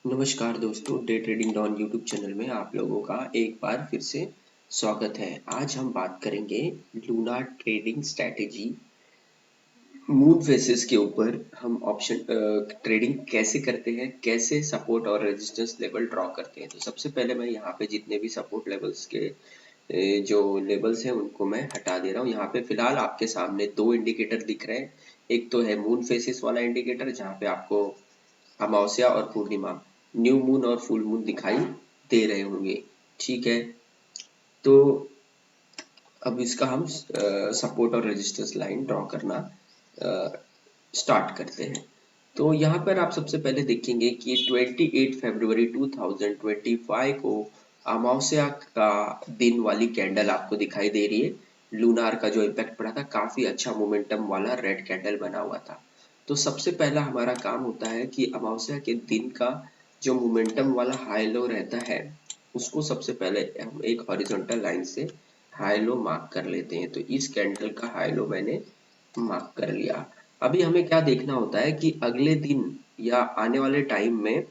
नमस्कार दोस्तों, day trading Don YouTube channel में आप लोगों का एक बार फिर से स्वागत है। आज हम बात करेंगे Luna trading strategy moon faces के ऊपर। हम ऑप्शन ट्रेडिंग कैसे करते हैं, कैसे सपोर्ट और रेजिस्टेंस लेवल ड्रॉ करते हैं। तो सबसे पहले मैं यहाँ पे जितने भी सपोर्ट लेवल्स के जो लेवल्स हैं उनको मैं हटा दे रहा हूँ। यहाँ पे फिलहाल आपके सामने दो इंडिकेटर दिख रहे हैं। एक तो है मून फेसेस वाला इंडिकेटर जहाँ पे आपको अमावस्या और पूर्णिमा, न्यू मून और फुल मून दिखाई दे रहे होंगे। ठीक है, तो अब इसका हम सपोर्ट और रेजिस्टेंस लाइन ड्रॉ करना स्टार्ट करते हैं। तो यहाँ पर आप सबसे पहले देखेंगे कि 28 फरवरी 2025 को अमावस्या का दिन वाली कैंडल आपको दिखाई दे रही है। लूनार का जो इम्पैक्ट पड़ा था, काफी अच्छा मोमेंटम वाला रेड कैंडल बना हुआ था। तो सबसे पहला हमारा काम होता है कि अमावस्या के दिन का जो मोमेंटम वाला हाई लो रहता है उसको सबसे पहले हम एक हॉरिजॉन्टल लाइन से हाई लो मार्क कर लेते हैं। तो इस कैंडल का हाई लो मैंने मार्क कर लिया। अभी हमें क्या देखना होता है कि अगले दिन या आने वाले टाइम में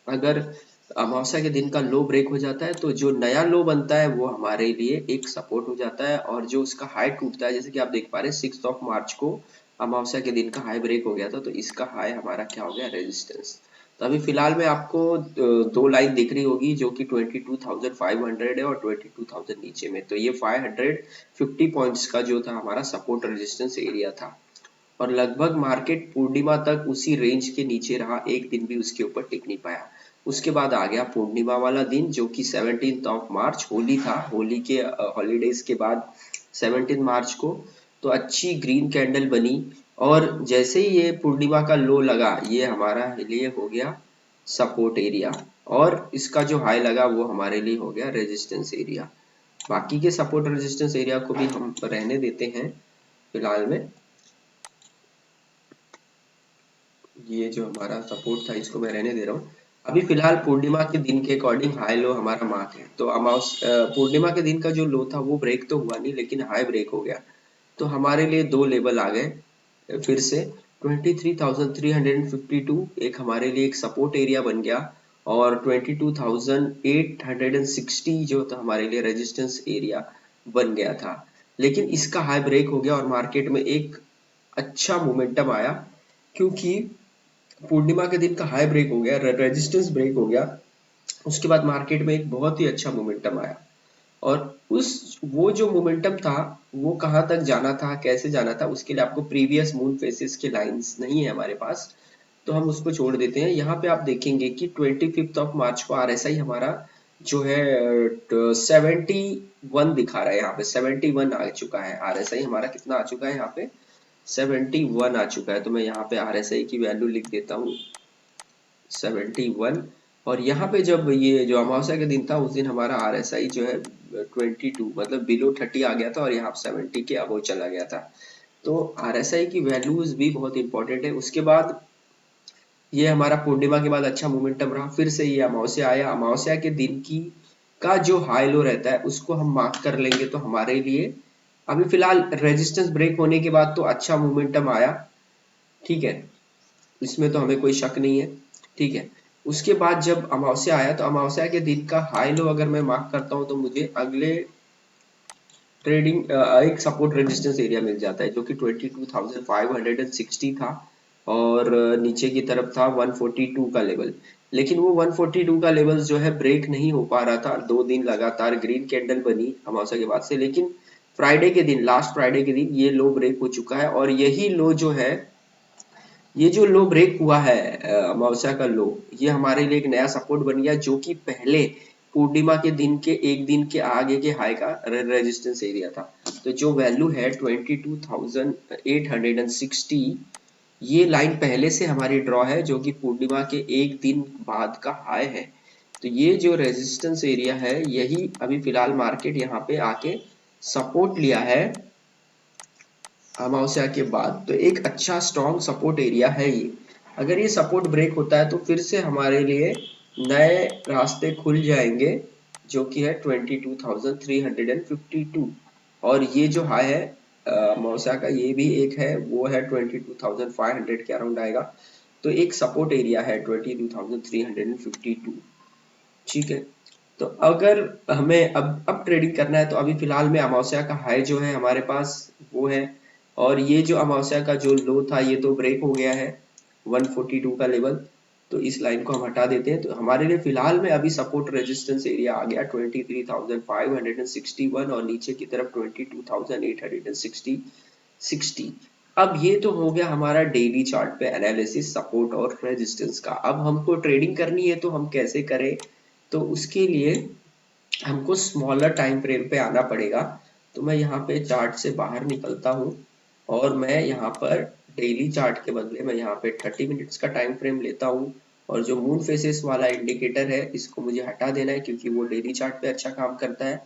अगर अमावस्या के दिन का लो ब्रेक हो जाता है तो जो नया लो बनता है वो हमारे लिए एक सपोर्ट हो जाता है, और जो उसका हाई टूटता है, जैसे कि आप देख पा रहे हैं 6 मार्च को अमावस्या के दिन का हाई ब्रेक हो गया था, तो इसका हाई हमारा क्या हो गया, रेजिस्टेंस। तो अभी फिलहाल में आपको दो लाइन दिख रही होगी जो कि 22,500 है और 22,000 नीचे में। तो ये 550 पॉइंट्स का जो था हमारा सपोर्ट रेजिस्टेंस एरिया था, और लगभग मार्केट पूर्णिमा तक उसी रेंज के नीचे रहा, एक दिन भी उसके ऊपर टिक नहीं पाया। उसके बाद आ गया पूर्णिमा वाला दिन जो कि 17 मार्च, होली था। होली के हॉलीडेज के बाद 17 मार्च को तो अच्छी ग्रीन कैंडल बनी, और जैसे ही ये पूर्णिमा का लो लगा ये हमारा लिए हो गया सपोर्ट एरिया, और इसका जो हाई लगा वो हमारे लिए हो गया रेजिस्टेंस एरिया। बाकी के सपोर्ट रेजिस्टेंस एरिया को भी हम रहने देते हैं फिलहाल में। ये जो हमारा सपोर्ट था इसको मैं रहने दे रहा हूँ। अभी फिलहाल पूर्णिमा के दिन के अकॉर्डिंग हाई लो हमारा मार्क है। तो पूर्णिमा के दिन का जो लो था वो ब्रेक तो हुआ नहीं, लेकिन हाई ब्रेक हो गया। तो हमारे लिए दो लेवल आ गए फिर से। 23,352 एक हमारे लिए एक सपोर्ट एरिया बन गया, और 22,860 जो था हमारे लिए रेजिस्टेंस एरिया बन गया था। लेकिन इसका हाई ब्रेक हो गया और मार्केट में एक अच्छा मोमेंटम आया, क्योंकि पूर्णिमा के दिन का हाई ब्रेक हो गया, रेजिस्टेंस ब्रेक हो गया। उसके बाद मार्केट में एक बहुत ही अच्छा मोमेंटम आया, और उस वो जो मोमेंटम था वो कहाँ तक जाना था, कैसे जाना था, उसके लिए आपको प्रीवियस मून फेसेस के लाइंस नहीं है हमारे पास, तो हम उसको छोड़ देते हैं। यहाँ पे आप देखेंगे कि 25 मार्च को आरएसआई हमारा जो है 71 दिखा रहा है। यहाँ पे 71 आ चुका है आरएसआई हमारा। कितना आ चुका है यहाँ पे, 71 आ चुका है। तो मैं यहाँ पे आरएसआई की वैल्यू लिख देता हूँ 71। और यहाँ पे जब ये जो अमावस्या के दिन था उस दिन हमारा आरएसआई जो है 22, मतलब बिलो 30 आ गया था, और यहाँ 70 के अबव चला गया था। तो आरएसआई की वैल्यूज भी बहुत इंपॉर्टेंट है। उसके बाद ये हमारा पूर्णिमा के बाद अच्छा मोमेंटम रहा, फिर से ये अमावस्या आया। अमावस्या के दिन की का जो हाई लो रहता है उसको हम मार्क कर लेंगे, तो हमारे लिए अभी फिलहाल रेजिस्टेंस ब्रेक होने के बाद तो अच्छा मोमेंटम आया। ठीक है, इसमें तो हमें कोई शक नहीं है। ठीक है, उसके बाद जब अमावस्या आया तो अमावस्या के दिन का हाई लो अगर मैं मार्क करता हूं तो मुझे अगले ट्रेडिंग एक सपोर्ट रेजिस्टेंस एरिया मिल जाता है जो कि 22,560 था, और नीचे की तरफ था 142 का लेवल। लेकिन वो 142 का लेवल जो है ब्रेक नहीं हो पा रहा था। 2 दिन लगातार ग्रीन कैंडल बनी अमावस्या के बाद से, लेकिन फ्राइडे के दिन, लास्ट फ्राइडे के दिन ये लो ब्रेक हो चुका है, और यही लो जो है, ये जो लो ब्रेक हुआ है अमावस्या का लो, ये हमारे लिए एक नया सपोर्ट बन गया जो कि पहले पूर्णिमा के दिन के एक दिन के आगे के हाई का रेजिस्टेंस एरिया था। तो जो वैल्यू है 22,860, ये लाइन पहले से हमारी ड्रॉ है जो कि पूर्णिमा के एक दिन बाद का हाई है। तो ये जो रेजिस्टेंस एरिया है यही अभी फिलहाल मार्केट यहाँ पे आके सपोर्ट लिया है अमावस्या के बाद। तो एक अच्छा स्ट्रॉन्ग सपोर्ट एरिया है ये। अगर ये सपोर्ट ब्रेक होता है तो फिर से हमारे लिए नए रास्ते खुल जाएंगे जो कि है 22,352, और ये जो हाई है अमावस्या का, ये भी एक है, वो है 22,500 के अराउंड आएगा। तो एक सपोर्ट एरिया है 22,352। ठीक है, तो अगर हमें अब ट्रेडिंग करना है तो अभी फिलहाल में अमावस्या का हाई जो है हमारे पास वो है, और ये जो अमावस्या का जो लो था ये तो ब्रेक हो गया है 142 का लेवल, तो इस लाइन को हम हटा देते हैं। तो हमारे लिए फिलहाल में अभी सपोर्ट रेजिस्टेंस एरिया आ गया 23,561 और नीचे की तरफ 22,860। अब ये तो हो गया हमारा डेली चार्ट पे एनालिसिस सपोर्ट और रेजिस्टेंस का। अब हमको ट्रेडिंग करनी है तो हम कैसे करें, तो उसके लिए हमको स्मॉलर टाइम फ्रेम पे आना पड़ेगा। तो मैं यहाँ पे चार्ट से बाहर निकलता हूँ और मैं यहाँ पर डेली चार्ट के बदले मैं यहाँ पे 30 मिनट्स का टाइम फ्रेम लेता हूँ, और जो मून फेसेस वाला इंडिकेटर है इसको मुझे हटा देना है क्योंकि वो डेली चार्ट पे अच्छा काम करता है।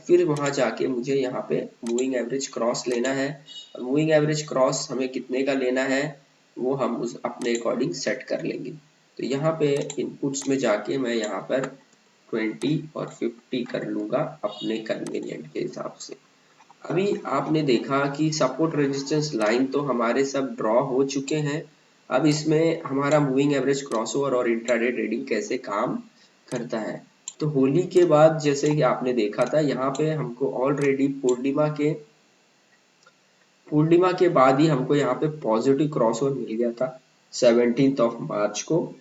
फिर वहां जाके मुझे यहाँ पे मूविंग एवरेज क्रॉस लेना है, और मूविंग एवरेज क्रॉस हमें कितने का लेना है वो हम उस अपने अकॉर्डिंग सेट कर लेंगे। तो यहाँ पे इनपुट्स में जाके मैं यहाँ पर 20 और 50 कर लूंगा अपने कन्वीनियंट के हिसाब से। अभी आपने देखा कि सपोर्ट रेजिस्टेंस लाइन तो हमारे सब ड्रॉ हो चुके हैं। अब इसमें हमारा मूविंग एवरेज क्रॉसओवर और इंट्राडे ट्रेडिंग कैसे काम करता है। तो होली के बाद जैसे कि आपने देखा था यहाँ पे हमको ऑलरेडी पूर्णिमा के बाद ही हमको यहाँ पे पॉजिटिव क्रॉसओवर मिल गया था 17 मार्च को,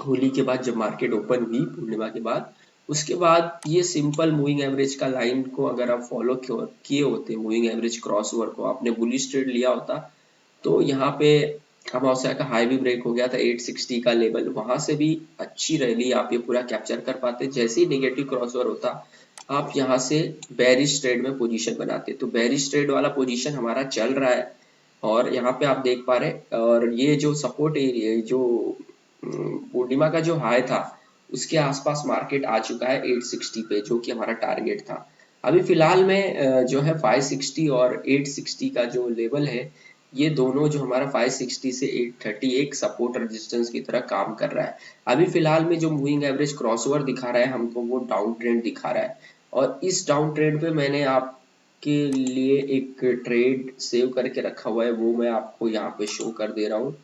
होली के बाद जब मार्केट ओपन हुई पूर्णिमा के बाद। उसके बाद ये सिंपल मूविंग एवरेज का लाइन को अगर आप फॉलो किए होते, मूविंग एवरेज क्रॉसओवर को आपने बुलिश ट्रेड लिया होता, तो यहाँ पे अमावस्या का हाई भी ब्रेक हो गया था 860 का लेवल, वहां से भी अच्छी रैली आप ये पूरा कैप्चर कर पाते। जैसे ही नेगेटिव क्रॉसओवर होता आप यहाँ से बेरिश ट्रेड में पोजीशन बनाते। तो बेरिश ट्रेड वाला पोजीशन हमारा चल रहा है, और यहाँ पे आप देख पा रहे, और ये जो सपोर्ट एरिया जो पूर्णिमा का जो हाई था उसके आसपास मार्केट आ चुका है 860 पे, जो कि हमारा टारगेट था। अभी फिलहाल में जो है 560 और 860 का जो लेवल है, ये दोनों जो हमारा 560 से 830 एक सपोर्ट रेजिस्टेंस की तरह काम कर रहा है। अभी फिलहाल में जो मूविंग एवरेज क्रॉसओवर दिखा रहा है हमको वो डाउन ट्रेंड दिखा रहा है, और इस डाउन ट्रेंड पे मैंने आपके लिए एक ट्रेड सेव करके रखा हुआ है, वो मैं आपको यहाँ पे शो कर दे रहा हूँ।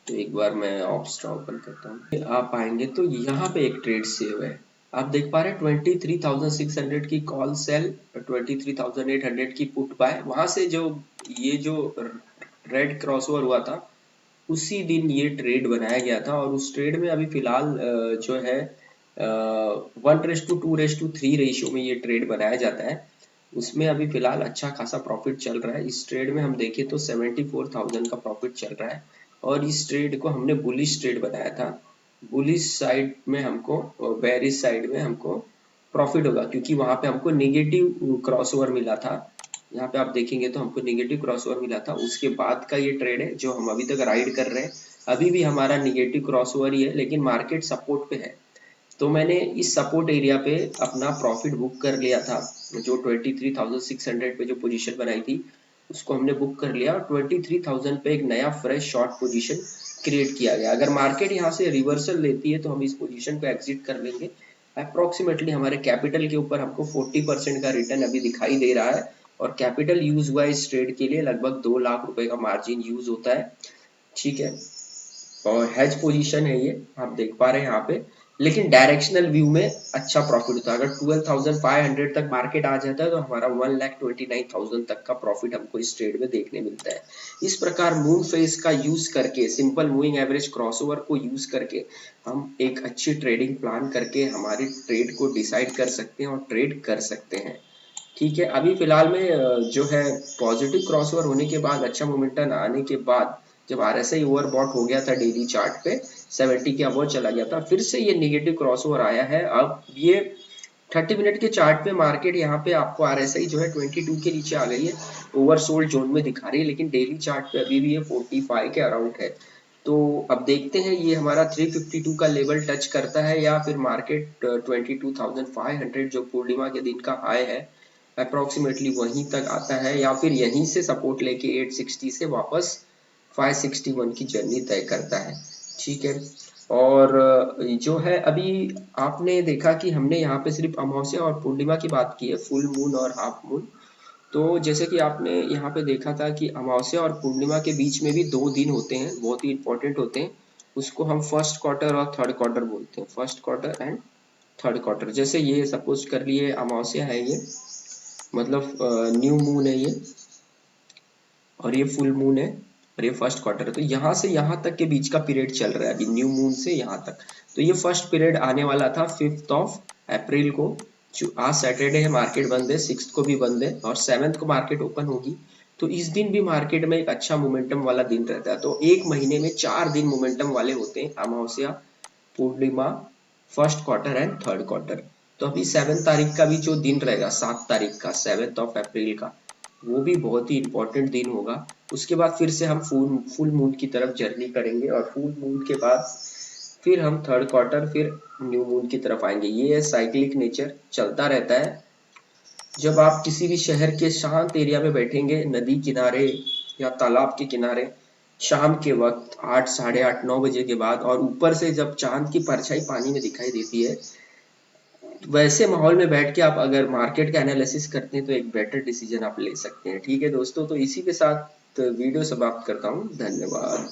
तो एक बार मैं ऑप्स्ट्रा ओपन करता हूँ, आप आएंगे तो यहाँ पे एक ट्रेड सेव है, आप देख पा रहे हैं 23,600 की कॉल सेल, 23,800 की पुट बाय। वहां से जो ये जो रेड क्रॉसओवर हुआ था उसी दिन ये ट्रेड बनाया गया था, और उस ट्रेड में अभी फिलहाल जो है 1:2:3 रेशियो में ये ट्रेड बनाया जाता है। उसमें अभी फिलहाल अच्छा खासा प्रॉफिट चल रहा है। इस ट्रेड में हम देखें तो 74,000 का प्रॉफिट चल रहा है, और इस ट्रेड को हमने बुलिश ट्रेड बनाया था। बुलिश साइड में हमको और बेरिश साइड में हमको प्रॉफिट होगा क्योंकि वहां पे हमको नेगेटिव क्रॉसओवर मिला था। यहाँ पे आप देखेंगे तो हमको नेगेटिव क्रॉसओवर मिला था, उसके बाद का ये ट्रेड है जो हम अभी तक राइड कर रहे हैं। अभी भी हमारा नेगेटिव क्रॉसओवर ही है, लेकिन मार्केट सपोर्ट पे है। तो मैंने इस सपोर्ट एरिया पे अपना प्रॉफिट बुक कर लिया था, जो 23,600 पे जो पोजीशन बनाई थी उसको हमने बुक कर लिया, और 23,000 पे एक नया फ्रेश शॉर्ट पोजीशन क्रिएट किया गया। अगर मार्केट यहाँ से रिवर्सल लेती है तो हम इस पोजीशन को एग्जिट कर लेंगे। अप्रोक्सीमेटली हमारे कैपिटल के ऊपर हमको 40% का रिटर्न अभी दिखाई दे रहा है, और कैपिटल यूज हुआ इस ट्रेड के लिए लगभग 2 लाख रुपए का मार्जिन यूज होता है। ठीक है, और हेज पोजीशन है ये आप देख पा रहे हैं यहाँ पे, लेकिन डायरेक्शनल व्यू में अच्छा प्रॉफिट होता है। अगर 12,500 तक मार्केट आ जाता है तो हमारा 1,29,000 तक का प्रॉफिट हमको इस ट्रेड में देखने मिलता है। इस प्रकार मून फेज का यूज करके, सिंपल मूविंग एवरेज क्रॉसओवर को यूज करके हम एक अच्छी ट्रेडिंग प्लान करके हमारी ट्रेड को डिसाइड कर सकते हैं और ट्रेड कर सकते हैं। ठीक है, अभी फिलहाल में जो है पॉजिटिव क्रॉसओवर होने के बाद, अच्छा मोमेंटम आने के बाद, जब आरएसआई ओवरबॉट हो गया था डेली चार्ट पे 70 के अबव चला गया था, फिर से ये नेगेटिव क्रॉसओवर आया है। अब ये 30 मिनट के चार्ट पे मार्केट यहाँ पे आपको आरएसआई जो है 22 के नीचे आ गई है, ओवरसोल्ड जोन में दिखा रही है, लेकिन डेली चार्ट पे अभी भी ये 45 के अराउंड है। तो अब देखते हैं ये हमारा 352 का लेवल टच करता है या फिर मार्केट 22,500 जो पूर्णिमा के दिन का हाई है अप्रोक्सीमेटली वहीं तक आता है, या फिर यहीं से सपोर्ट लेके 860 से वापस 561 की जर्नी तय करता है। ठीक है, और जो है अभी आपने देखा कि हमने यहाँ पे सिर्फ अमावस्या और पूर्णिमा की बात की है, फुल मून और हाफ मून। तो जैसे कि आपने यहाँ पे देखा था कि अमावस्या और पूर्णिमा के बीच में भी 2 दिन होते हैं, बहुत ही इंपॉर्टेंट होते हैं। उसको हम फर्स्ट क्वार्टर और थर्ड क्वार्टर बोलते हैं, first quarter and third quarter. जैसे ये सपोज कर लिए अमावस्या है ये, मतलब न्यू मून है ये, और ये फुल मून है, और ये फर्स्ट क्वार्टर है। तो यहाँ से यहाँ तक के बीच का पीरियड चल रहा है अभी, न्यू मून से यहाँ तक। तो ये फर्स्ट पीरियड आने वाला था 5th ऑफ अप्रैल को, जो आज सैटरडे है, मार्केट बंद है, 6th को भी बंद है, और 7th को मार्केट ओपन होगी। तो इस दिन भी मार्केट में एक अच्छा मोमेंटम वाला दिन रहता है। तो एक महीने में 4 दिन मोमेंटम वाले होते हैं, अमावस्या, पूर्णिमा, first quarter and third quarter. तो अभी 7 तारीख का भी जो दिन रहेगा, 7 तारीख का, 7th ऑफ अप्रैल का, वो भी बहुत ही इंपॉर्टेंट दिन होगा। उसके बाद फिर से हम फुल मून की तरफ जर्नी करेंगे, और फुल मून के बाद फिर हम थर्ड क्वार्टर, फिर न्यू मून की तरफ आएंगे। ये है साइक्लिक नेचर, चलता रहता है। जब आप किसी भी शहर के शांत एरिया में बैठेंगे, नदी किनारे या तालाब के किनारे, शाम के वक्त 8, साढ़े 8, 9 बजे के बाद, और ऊपर से जब चांद की परछाई पानी में दिखाई देती है, वैसे माहौल में बैठ के आप अगर मार्केट का एनालिसिस करते हैं तो एक बेटर डिसीजन आप ले सकते हैं। ठीक है दोस्तों, तो इसी के साथ वीडियो समाप्त करता हूँ। धन्यवाद।